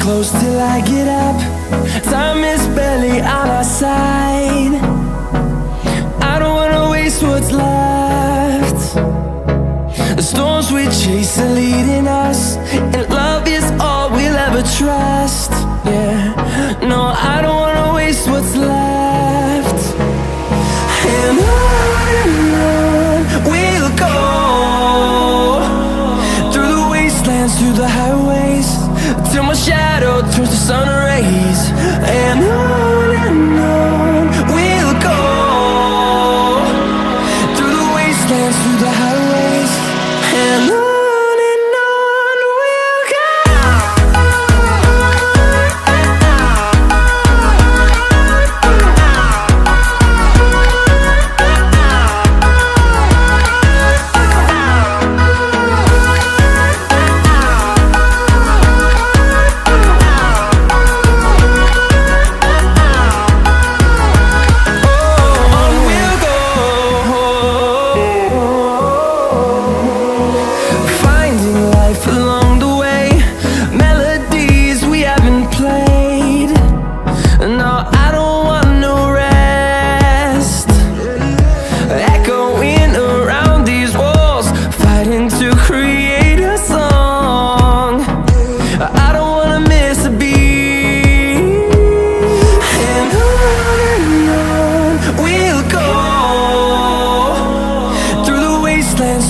close till I get up. Time is barely on our side. I don't wanna waste what's left. The storms we chase are leading us, and love is all we'll ever trust. Yeah, no, I don't wanna waste what's left. And on we'll go, through the wastelands, through the highways, till my shadow turns to sun rays. And on we'll go, through the wastelands, through the highways, and on we'll go.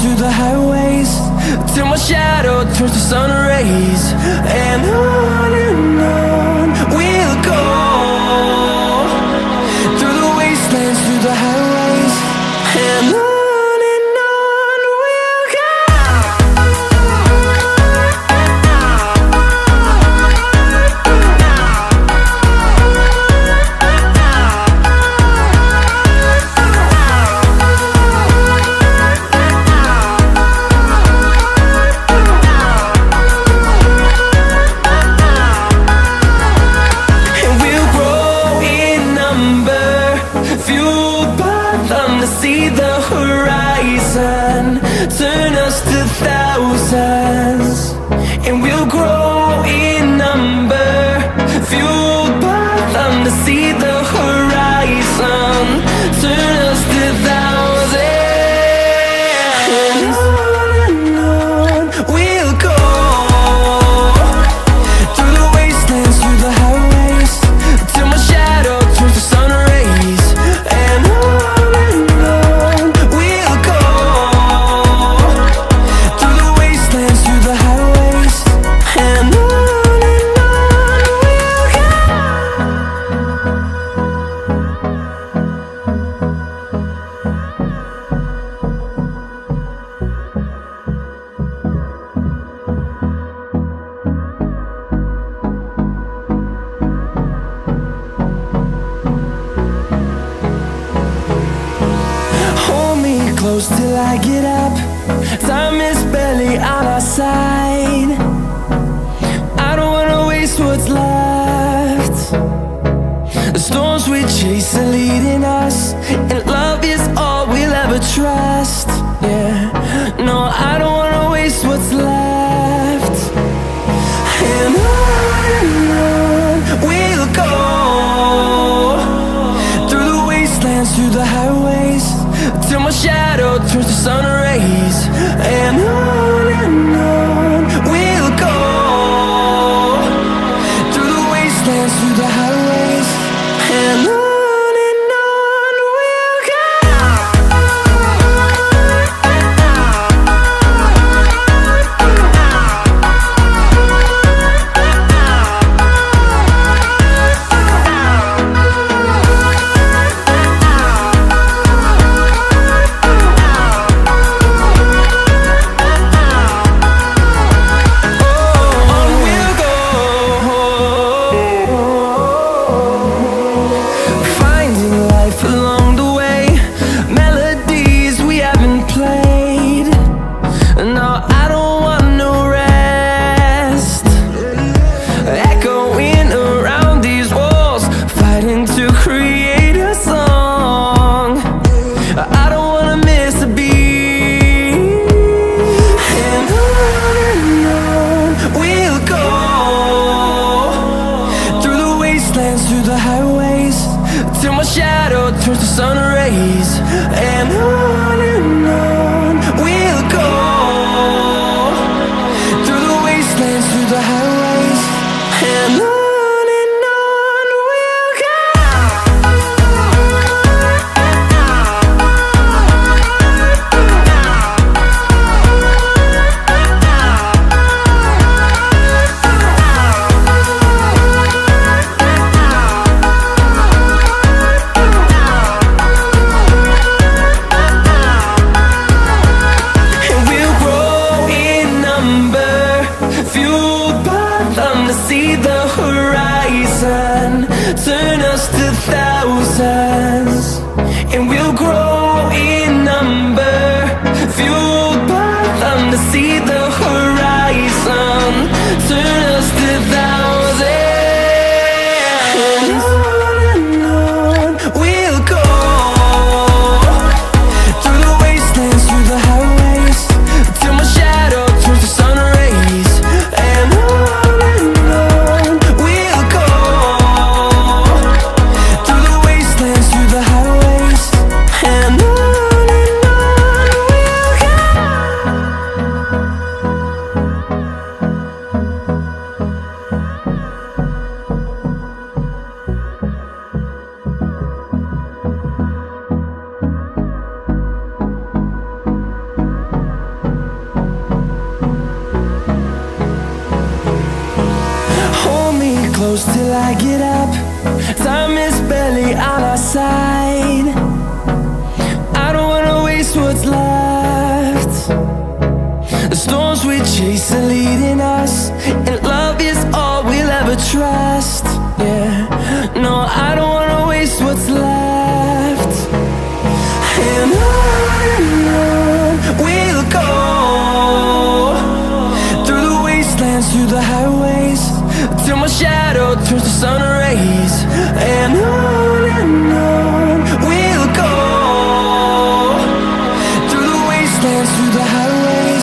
Through the highways, till my shadow turns to sun rays. And on we'll go, through the wastelands, through the highways, and on we'll go. See the horizon, turn us to thousands, and we'll grow in number, fueled by them to see the horizon, turn us to thousands. And on we'll go, through the wastelands, through the highways, till my shadow turns to sun rays. And close till I get up. Time is barely on our side. I don't wanna waste what's left. The storms we chase are leading us, and love is all we'll ever trust. Yeah, no, I don't wanna waste what's left. And on we'll go, through the wastelands, through the highways, till my shadow turns to sun rays. And on we'll go, through the wastelands, through the highways, and on we'll go. through the highways, and on we'll go. And we'll grow in number, fueled by them to see the horizon, turn us to thousands. And we'll grow in number, fueled by them to see the horizon, turn us to thousands. And on we'll go, through the wastelands, through the highways, till my shadow turns to sun rays. And on we'll go, through the wastelands, through the highways, and on we'll go. Hold me close till I get up. Time is barely on our side. I don't wanna waste what's left. The storms we chase are leading us, and love is all we'll ever trust. Yeah, no, I don't wanna waste what's left. And on we'll go, through the wastelands, through the highways, till my shadow turns to sun rays. And on